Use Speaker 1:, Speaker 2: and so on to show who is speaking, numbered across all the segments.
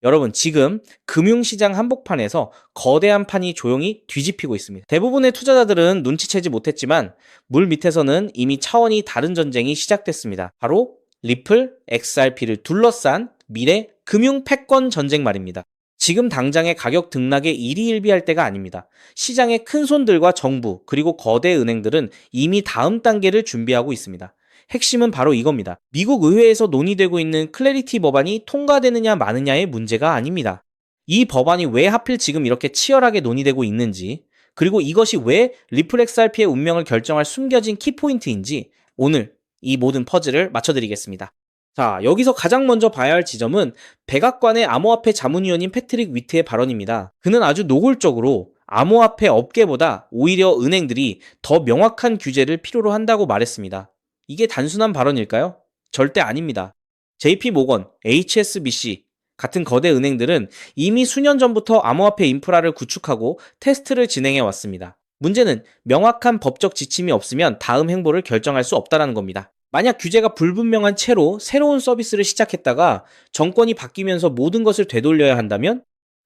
Speaker 1: 여러분, 지금 금융시장 한복판에서 거대한 판이 조용히 뒤집히고 있습니다. 대부분의 투자자들은 눈치채지 못했지만 물 밑에서는 이미 차원이 다른 전쟁이 시작됐습니다. 바로 리플 XRP를 둘러싼 미래 금융 패권 전쟁 말입니다. 지금 당장의 가격 등락에 일희일비할 때가 아닙니다. 시장의 큰손들과 정부 그리고 거대 은행들은 이미 다음 단계를 준비하고 있습니다. 핵심은 바로 이겁니다. 미국 의회에서 논의되고 있는 클래리티 법안이 통과되느냐 마느냐의 문제가 아닙니다. 이 법안이 왜 하필 지금 이렇게 치열하게 논의되고 있는지, 그리고 이것이 왜 리플 XRP의 운명을 결정할 숨겨진 키포인트인지 오늘 이 모든 퍼즐을 맞춰드리겠습니다. 자, 여기서 가장 먼저 봐야 할 지점은 백악관의 암호화폐 자문위원인 패트릭 위트의 발언입니다. 그는 아주 노골적으로 암호화폐 업계보다 오히려 은행들이 더 명확한 규제를 필요로 한다고 말했습니다. 이게 단순한 발언일까요? 절대 아닙니다. JP모건, HSBC 같은 거대 은행들은 이미 수년 전부터 암호화폐 인프라를 구축하고 테스트를 진행해 왔습니다. 문제는 명확한 법적 지침이 없으면 다음 행보를 결정할 수 없다는 겁니다. 만약 규제가 불분명한 채로 새로운 서비스를 시작했다가 정권이 바뀌면서 모든 것을 되돌려야 한다면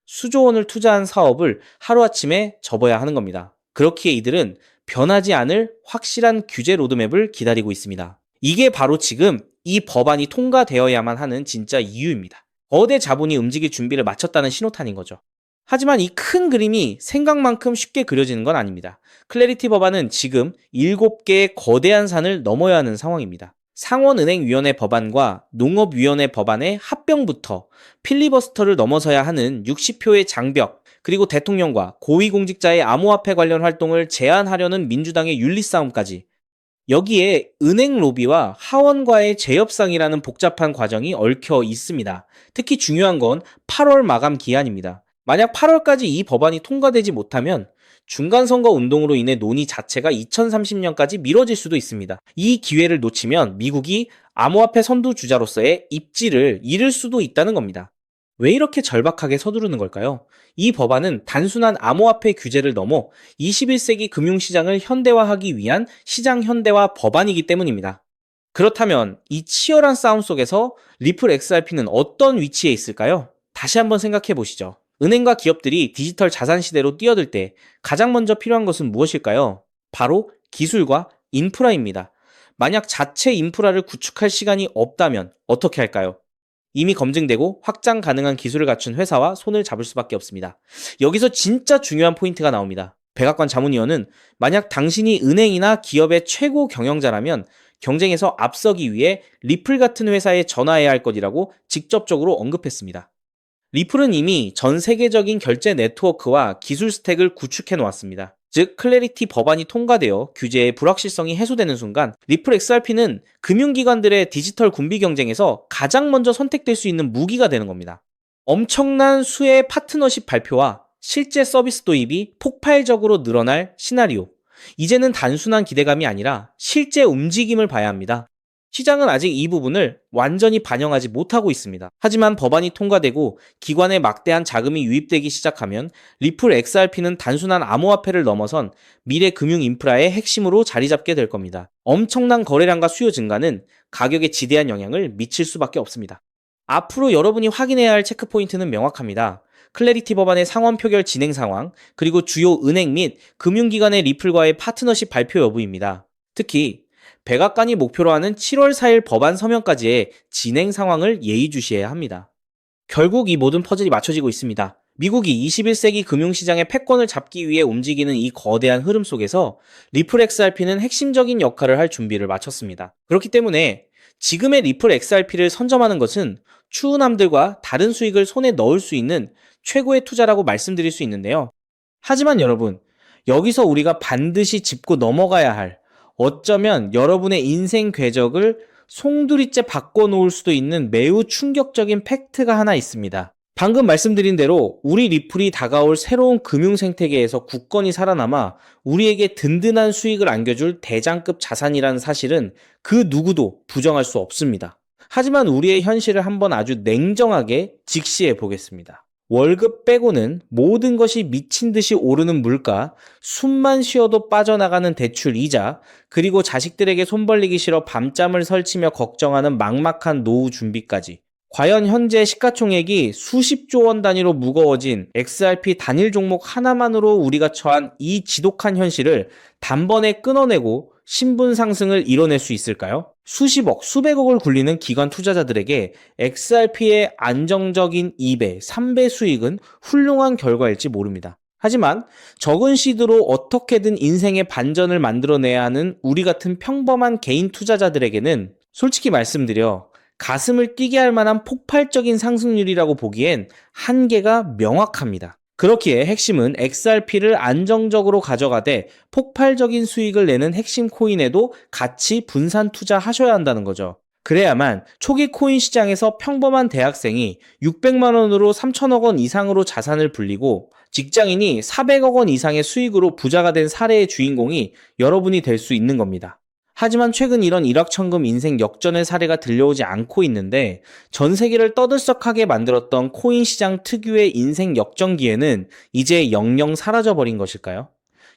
Speaker 1: 수조 원을 투자한 사업을 하루아침에 접어야 하는 겁니다. 그렇기에 이들은 변하지 않을 확실한 규제 로드맵을 기다리고 있습니다. 이게 바로 지금 이 법안이 통과되어야만 하는 진짜 이유입니다. 거대 자본이 움직일 준비를 마쳤다는 신호탄인 거죠. 하지만 이 큰 그림이 생각만큼 쉽게 그려지는 건 아닙니다. 클래리티 법안은 지금 7개의 거대한 산을 넘어야 하는 상황입니다. 상원은행위원회 법안과 농업위원회 법안의 합병부터 필리버스터를 넘어서야 하는 60표의 장벽, 그리고 대통령과 고위공직자의 암호화폐 관련 활동을 제한하려는 민주당의 윤리싸움까지, 여기에 은행 로비와 하원과의 재협상이라는 복잡한 과정이 얽혀 있습니다. 특히 중요한 건 8월 마감 기한입니다. 만약 8월까지 이 법안이 통과되지 못하면 중간선거 운동으로 인해 논의 자체가 2030년까지 미뤄질 수도 있습니다. 이 기회를 놓치면 미국이 암호화폐 선두주자로서의 입지를 잃을 수도 있다는 겁니다. 왜 이렇게 절박하게 서두르는 걸까요? 이 법안은 단순한 암호화폐 규제를 넘어 21세기 금융시장을 현대화하기 위한 시장 현대화 법안이기 때문입니다. 그렇다면 이 치열한 싸움 속에서 리플 XRP는 어떤 위치에 있을까요? 다시 한번 생각해 보시죠. 은행과 기업들이 디지털 자산 시대로 뛰어들 때 가장 먼저 필요한 것은 무엇일까요? 바로 기술과 인프라입니다. 만약 자체 인프라를 구축할 시간이 없다면 어떻게 할까요? 이미 검증되고 확장 가능한 기술을 갖춘 회사와 손을 잡을 수밖에 없습니다. 여기서 진짜 중요한 포인트가 나옵니다. 백악관 자문위원은 만약 당신이 은행이나 기업의 최고 경영자라면 경쟁에서 앞서기 위해 리플 같은 회사에 전화해야 할 것이라고 직접적으로 언급했습니다. 리플은 이미 전 세계적인 결제 네트워크와 기술 스택을 구축해 놓았습니다. 즉, 클래리티 법안이 통과되어 규제의 불확실성이 해소되는 순간 리플 XRP는 금융기관들의 디지털 군비 경쟁에서 가장 먼저 선택될 수 있는 무기가 되는 겁니다. 엄청난 수의 파트너십 발표와 실제 서비스 도입이 폭발적으로 늘어날 시나리오. 이제는 단순한 기대감이 아니라 실제 움직임을 봐야 합니다. 시장은 아직 이 부분을 완전히 반영하지 못하고 있습니다. 하지만 법안이 통과되고 기관에 막대한 자금이 유입되기 시작하면 리플 XRP는 단순한 암호화폐를 넘어선 미래 금융 인프라의 핵심으로 자리 잡게 될 겁니다. 엄청난 거래량과 수요 증가는 가격에 지대한 영향을 미칠 수밖에 없습니다. 앞으로 여러분이 확인해야 할 체크포인트는 명확합니다. 클래리티 법안의 상원 표결 진행 상황, 그리고 주요 은행 및 금융기관의 리플과의 파트너십 발표 여부입니다. 특히 백악관이 목표로 하는 7월 4일 법안 서명까지의 진행 상황을 예의주시해야 합니다. 결국 이 모든 퍼즐이 맞춰지고 있습니다. 미국이 21세기 금융시장의 패권을 잡기 위해 움직이는 이 거대한 흐름 속에서 리플 XRP는 핵심적인 역할을 할 준비를 마쳤습니다. 그렇기 때문에 지금의 리플 XRP를 선점하는 것은 추후남들과 다른 수익을 손에 넣을 수 있는 최고의 투자라고 말씀드릴 수 있는데요. 하지만 여러분, 여기서 우리가 반드시 짚고 넘어가야 할, 어쩌면 여러분의 인생 궤적을 송두리째 바꿔놓을 수도 있는 매우 충격적인 팩트가 하나 있습니다. 방금 말씀드린 대로 우리 리플이 다가올 새로운 금융 생태계에서 굳건히 살아남아 우리에게 든든한 수익을 안겨줄 대장급 자산이라는 사실은 그 누구도 부정할 수 없습니다. 하지만 우리의 현실을 한번 아주 냉정하게 직시해 보겠습니다. 월급 빼고는 모든 것이 미친 듯이 오르는 물가, 숨만 쉬어도 빠져나가는 대출 이자, 그리고 자식들에게 손 벌리기 싫어 밤잠을 설치며 걱정하는 막막한 노후 준비까지. 과연 현재 시가총액이 수십조 원 단위로 무거워진 XRP 단일 종목 하나만으로 우리가 처한 이 지독한 현실을 단번에 끊어내고 신분 상승을 이뤄낼 수 있을까요? 수십억, 수백억을 굴리는 기관 투자자들에게 XRP의 안정적인 2배, 3배 수익은 훌륭한 결과일지 모릅니다. 하지만 적은 시드로 어떻게든 인생의 반전을 만들어내야 하는 우리 같은 평범한 개인 투자자들에게는 솔직히 말씀드려 가슴을 뛰게 할 만한 폭발적인 상승률이라고 보기엔 한계가 명확합니다. 그렇기에 핵심은 XRP를 안정적으로 가져가되 폭발적인 수익을 내는 핵심 코인에도 같이 분산 투자하셔야 한다는 거죠. 그래야만 초기 코인 시장에서 평범한 대학생이 600만 원으로 3천억 원 이상으로 자산을 불리고 직장인이 400억 원 이상의 수익으로 부자가 된 사례의 주인공이 여러분이 될 수 있는 겁니다. 하지만 최근 이런 일확천금 인생 역전의 사례가 들려오지 않고 있는데 전 세계를 떠들썩하게 만들었던 코인 시장 특유의 인생 역전 기회는 이제 영영 사라져버린 것일까요?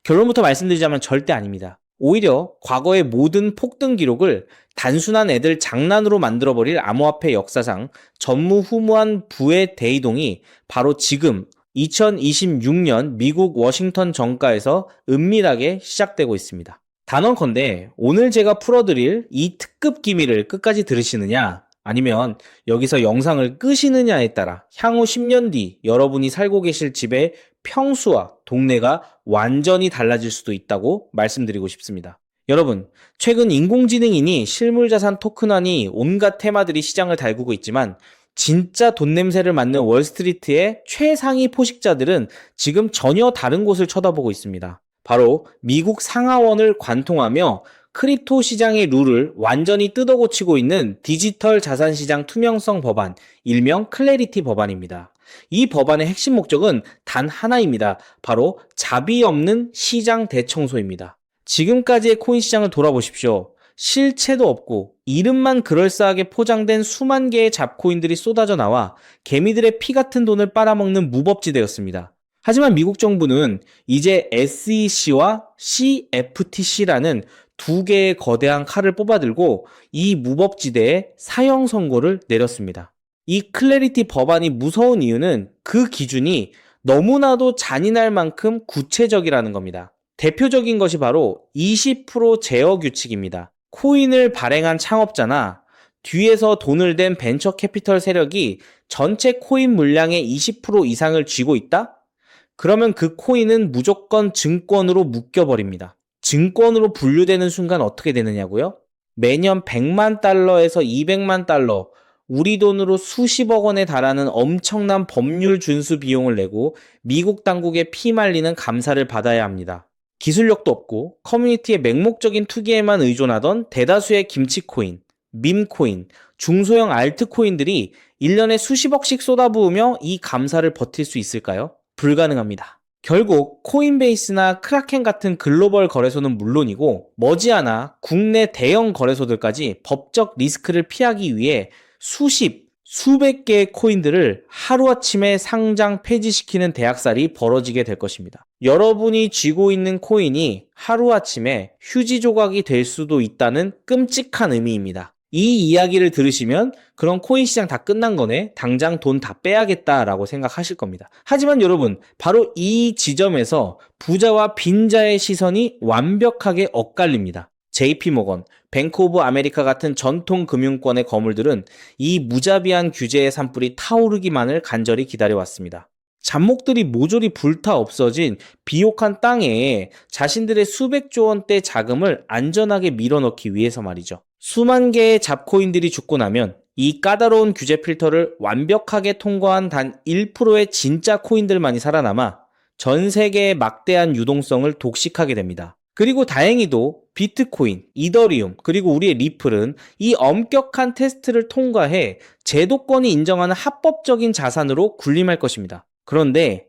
Speaker 1: 결론부터 말씀드리자면 절대 아닙니다. 오히려 과거의 모든 폭등 기록을 단순한 애들 장난으로 만들어버릴 암호화폐 역사상 전무후무한 부의 대이동이 바로 지금 2026년 미국 워싱턴 정가에서 은밀하게 시작되고 있습니다. 단언컨대 오늘 제가 풀어드릴 이 특급 기밀을 끝까지 들으시느냐 아니면 여기서 영상을 끄시느냐에 따라 향후 10년 뒤 여러분이 살고 계실 집의 평수와 동네가 완전히 달라질 수도 있다고 말씀드리고 싶습니다. 여러분, 최근 인공지능이니 실물자산 토큰화니 온갖 테마들이 시장을 달구고 있지만 진짜 돈 냄새를 맡는 월스트리트의 최상위 포식자들은 지금 전혀 다른 곳을 쳐다보고 있습니다. 바로 미국 상하원을 관통하며 크립토 시장의 룰을 완전히 뜯어고치고 있는 디지털 자산 시장 투명성 법안, 일명 클래리티 법안입니다. 이 법안의 핵심 목적은 단 하나입니다. 바로 자비 없는 시장 대청소입니다. 지금까지의 코인 시장을 돌아보십시오. 실체도 없고 이름만 그럴싸하게 포장된 수만 개의 잡코인들이 쏟아져 나와 개미들의 피 같은 돈을 빨아먹는 무법지대였습니다. 하지만 미국 정부는 이제 SEC와 CFTC라는 두 개의 거대한 칼을 뽑아들고 이 무법지대에 사형 선고를 내렸습니다. 이 클래리티 법안이 무서운 이유는 그 기준이 너무나도 잔인할 만큼 구체적이라는 겁니다. 대표적인 것이 바로 20% 제어 규칙입니다. 코인을 발행한 창업자나 뒤에서 돈을 댄 벤처 캐피털 세력이 전체 코인 물량의 20% 이상을 쥐고 있다? 그러면 그 코인은 무조건 증권으로 묶여버립니다. 증권으로 분류되는 순간 어떻게 되느냐고요? 매년 100만 달러에서 200만 달러, 우리 돈으로 수십억 원에 달하는 엄청난 법률 준수 비용을 내고 미국 당국에 피말리는 감사를 받아야 합니다. 기술력도 없고 커뮤니티의 맹목적인 투기에만 의존하던 대다수의 김치코인, 밈코인, 중소형 알트코인들이 1년에 수십억씩 쏟아부으며 이 감사를 버틸 수 있을까요? 불가능합니다. 결국 코인베이스나 크라켄 같은 글로벌 거래소는 물론이고 머지않아 국내 대형 거래소들까지 법적 리스크를 피하기 위해 수백 개의 코인들을 하루아침에 상장 폐지시키는 대학살이 벌어지게 될 것입니다. 여러분이 쥐고 있는 코인이 하루아침에 휴지 조각이 될 수도 있다는 끔찍한 의미입니다. 이 이야기를 들으시면 그럼 코인 시장 다 끝난 거네, 당장 돈 다 빼야겠다라고 생각하실 겁니다. 하지만 여러분, 바로 이 지점에서 부자와 빈자의 시선이 완벽하게 엇갈립니다. JP모건, 뱅크 오브 아메리카 같은 전통 금융권의 거물들은 이 무자비한 규제의 산불이 타오르기만을 간절히 기다려왔습니다. 잡목들이 모조리 불타 없어진 비옥한 땅에 자신들의 수백조 원대 자금을 안전하게 밀어넣기 위해서 말이죠. 수만 개의 잡코인들이 죽고 나면 이 까다로운 규제 필터를 완벽하게 통과한 단 1%의 진짜 코인들만이 살아남아 전 세계의 막대한 유동성을 독식하게 됩니다. 그리고 다행히도 비트코인, 이더리움, 그리고 우리의 리플은 이 엄격한 테스트를 통과해 제도권이 인정하는 합법적인 자산으로 군림할 것입니다. 그런데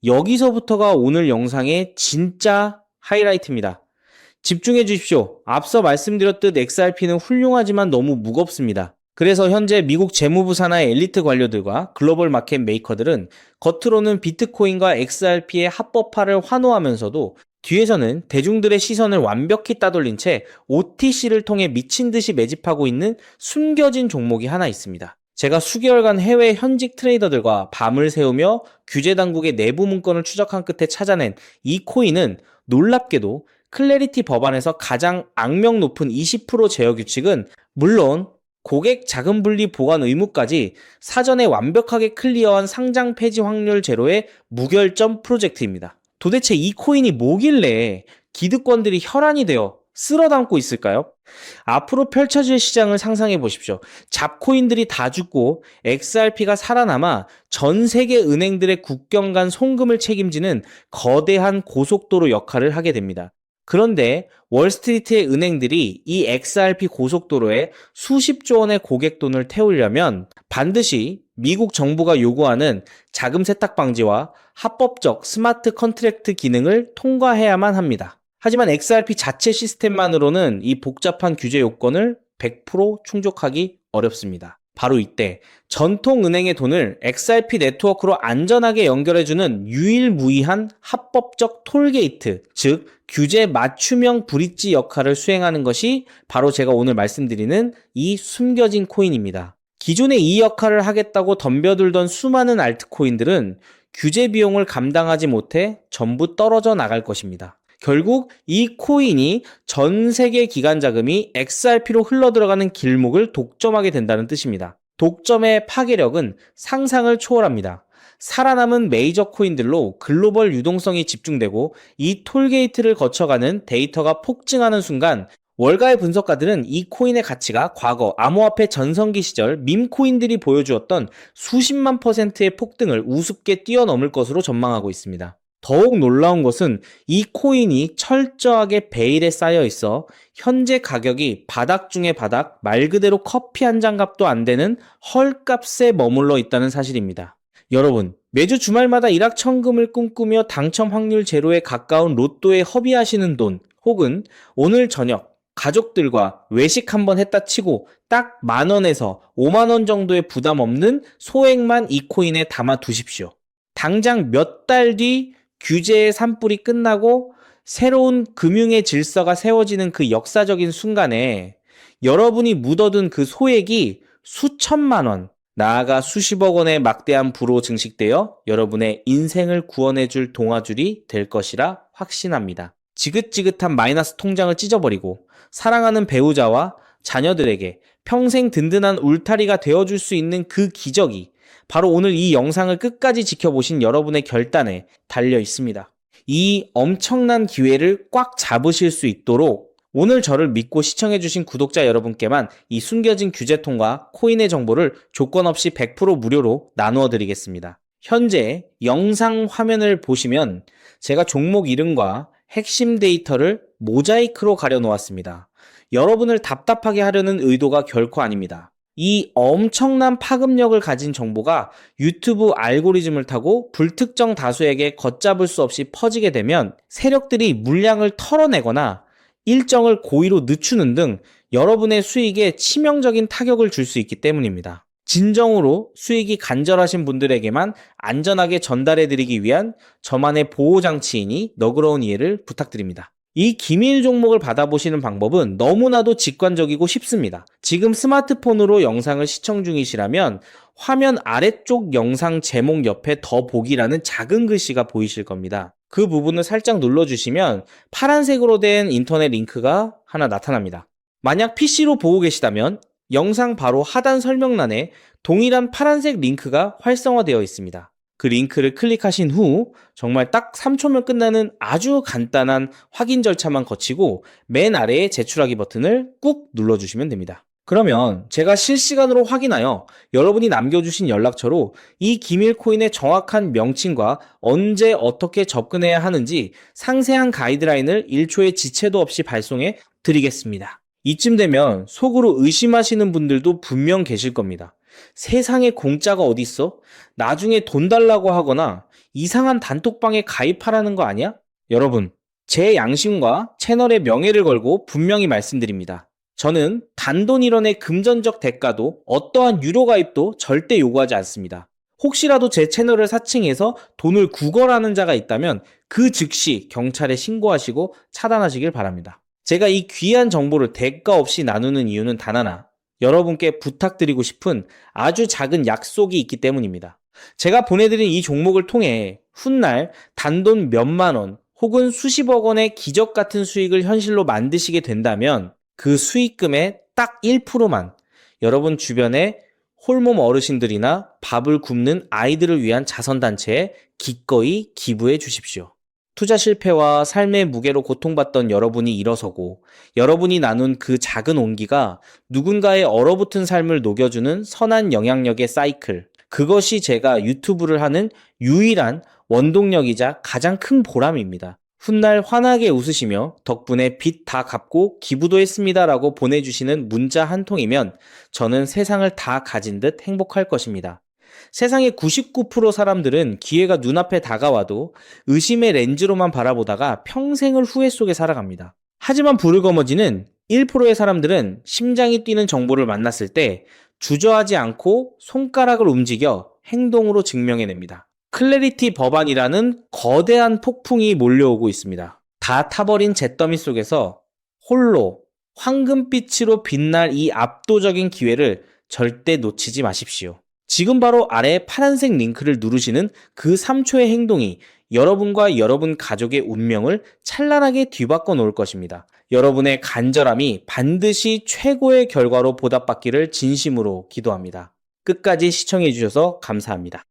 Speaker 1: 여기서부터가 오늘 영상의 진짜 하이라이트입니다. 집중해 주십시오. 앞서 말씀드렸듯 XRP는 훌륭하지만 너무 무겁습니다. 그래서 현재 미국 재무부 산하의 엘리트 관료들과 글로벌 마켓 메이커들은 겉으로는 비트코인과 XRP의 합법화를 환호하면서도 뒤에서는 대중들의 시선을 완벽히 따돌린 채 OTC를 통해 미친 듯이 매집하고 있는 숨겨진 종목이 하나 있습니다. 제가 수개월간 해외 현직 트레이더들과 밤을 새우며 규제 당국의 내부 문건을 추적한 끝에 찾아낸 이 코인은 놀랍게도 클래리티 법안에서 가장 악명 높은 20% 제어 규칙은 물론 고객 자금 분리 보관 의무까지 사전에 완벽하게 클리어한 상장 폐지 확률 제로의 무결점 프로젝트입니다. 도대체 이 코인이 뭐길래 기득권들이 혈안이 되어 쓸어 담고 있을까요? 앞으로 펼쳐질 시장을 상상해 보십시오. 잡코인들이 다 죽고 XRP가 살아남아 전 세계 은행들의 국경 간 송금을 책임지는 거대한 고속도로 역할을 하게 됩니다. 그런데 월스트리트의 은행들이 이 XRP 고속도로에 수십조 원의 고객 돈을 태우려면 반드시 미국 정부가 요구하는 자금 세탁 방지와 합법적 스마트 컨트랙트 기능을 통과해야만 합니다. 하지만 XRP 자체 시스템만으로는 이 복잡한 규제 요건을 100% 충족하기 어렵습니다. 바로 이때 전통은행의 돈을 XRP 네트워크로 안전하게 연결해주는 유일무이한 합법적 톨게이트, 즉 규제 맞춤형 브릿지 역할을 수행하는 것이 바로 제가 오늘 말씀드리는 이 숨겨진 코인입니다. 기존에 이 역할을 하겠다고 덤벼들던 수많은 알트코인들은 규제 비용을 감당하지 못해 전부 떨어져 나갈 것입니다. 결국 이 코인이 전 세계 기관 자금이 XRP로 흘러들어가는 길목을 독점하게 된다는 뜻입니다. 독점의 파괴력은 상상을 초월합니다. 살아남은 메이저 코인들로 글로벌 유동성이 집중되고 이 톨게이트를 거쳐가는 데이터가 폭증하는 순간 월가의 분석가들은 이 코인의 가치가 과거 암호화폐 전성기 시절 밈코인들이 보여주었던 수십만 %의 폭등을 우습게 뛰어넘을 것으로 전망하고 있습니다. 더욱 놀라운 것은 이 코인이 철저하게 베일에 쌓여 있어 현재 가격이 바닥 중의 바닥, 말 그대로 커피 한 잔 값도 안 되는 헐값에 머물러 있다는 사실입니다. 여러분, 매주 주말마다 일확천금을 꿈꾸며 당첨 확률 제로에 가까운 로또에 허비하시는 돈, 혹은 오늘 저녁 가족들과 외식 한번 했다 치고 딱 10,000원에서 50,000원 정도의 부담 없는 소액만 이 코인에 담아 두십시오. 당장 몇 달 뒤 규제의 산불이 끝나고 새로운 금융의 질서가 세워지는 그 역사적인 순간에 여러분이 묻어둔 그 소액이 수천만 원, 나아가 수십억 원의 막대한 부로 증식되어 여러분의 인생을 구원해줄 동아줄이 될 것이라 확신합니다. 지긋지긋한 마이너스 통장을 찢어버리고 사랑하는 배우자와 자녀들에게 평생 든든한 울타리가 되어줄 수 있는 그 기적이 바로 오늘 이 영상을 끝까지 지켜보신 여러분의 결단에 달려 있습니다. 이 엄청난 기회를 꽉 잡으실 수 있도록 오늘 저를 믿고 시청해주신 구독자 여러분께만 이 숨겨진 규제통과 코인의 정보를 조건 없이 100% 무료로 나누어 드리겠습니다. 현재 영상 화면을 보시면 제가 종목 이름과 핵심 데이터를 모자이크로 가려 놓았습니다. 여러분을 답답하게 하려는 의도가 결코 아닙니다. 이 엄청난 파급력을 가진 정보가 유튜브 알고리즘을 타고 불특정 다수에게 걷잡을 수 없이 퍼지게 되면 세력들이 물량을 털어내거나 일정을 고의로 늦추는 등 여러분의 수익에 치명적인 타격을 줄 수 있기 때문입니다. 진정으로 수익이 간절하신 분들에게만 안전하게 전달해드리기 위한 저만의 보호장치이니 너그러운 이해를 부탁드립니다. 이 기밀 종목을 받아보시는 방법은 너무나도 직관적이고 쉽습니다. 지금 스마트폰으로 영상을 시청 중이시라면 화면 아래쪽 영상 제목 옆에 더 보기라는 작은 글씨가 보이실 겁니다. 그 부분을 살짝 눌러주시면 파란색으로 된 인터넷 링크가 하나 나타납니다. 만약 PC로 보고 계시다면 영상 바로 하단 설명란에 동일한 파란색 링크가 활성화되어 있습니다. 그 링크를 클릭하신 후 정말 딱 3초면 끝나는 아주 간단한 확인 절차만 거치고 맨 아래에 제출하기 버튼을 꾹 눌러주시면 됩니다. 그러면 제가 실시간으로 확인하여 여러분이 남겨주신 연락처로 이 기밀 코인의 정확한 명칭과 언제 어떻게 접근해야 하는지 상세한 가이드라인을 1초의 지체도 없이 발송해 드리겠습니다. 이쯤 되면 속으로 의심하시는 분들도 분명 계실 겁니다. 세상에 공짜가 어딨어? 나중에 돈 달라고 하거나 이상한 단톡방에 가입하라는 거 아니야? 여러분, 제 양심과 채널의 명예를 걸고 분명히 말씀드립니다. 저는 단돈 1원의 금전적 대가도 어떠한 유료 가입도 절대 요구하지 않습니다. 혹시라도 제 채널을 사칭해서 돈을 구걸하는 자가 있다면 그 즉시 경찰에 신고하시고 차단하시길 바랍니다. 제가 이 귀한 정보를 대가 없이 나누는 이유는 단 하나, 여러분께 부탁드리고 싶은 아주 작은 약속이 있기 때문입니다. 제가 보내드린 이 종목을 통해 훗날 단돈 몇만 원 혹은 수십억 원의 기적 같은 수익을 현실로 만드시게 된다면 그 수익금의 딱 1%만 여러분 주변에 홀몸 어르신들이나 밥을 굶는 아이들을 위한 자선단체에 기꺼이 기부해 주십시오. 투자 실패와 삶의 무게로 고통받던 여러분이 일어서고 여러분이 나눈 그 작은 온기가 누군가의 얼어붙은 삶을 녹여주는 선한 영향력의 사이클. 그것이 제가 유튜브를 하는 유일한 원동력이자 가장 큰 보람입니다. 훗날 환하게 웃으시며 덕분에 빚 다 갚고 기부도 했습니다 라고 보내주시는 문자 한 통이면 저는 세상을 다 가진 듯 행복할 것입니다. 세상의 99% 사람들은 기회가 눈앞에 다가와도 의심의 렌즈로만 바라보다가 평생을 후회 속에 살아갑니다. 하지만 불을 거머쥐는 1%의 사람들은 심장이 뛰는 정보를 만났을 때 주저하지 않고 손가락을 움직여 행동으로 증명해냅니다. 클래리티 법안이라는 거대한 폭풍이 몰려오고 있습니다. 다 타버린 잿더미 속에서 홀로 황금빛으로 빛날 이 압도적인 기회를 절대 놓치지 마십시오. 지금 바로 아래 파란색 링크를 누르시는 그 3초의 행동이 여러분과 여러분 가족의 운명을 찬란하게 뒤바꿔 놓을 것입니다. 여러분의 간절함이 반드시 최고의 결과로 보답받기를 진심으로 기도합니다. 끝까지 시청해 주셔서 감사합니다.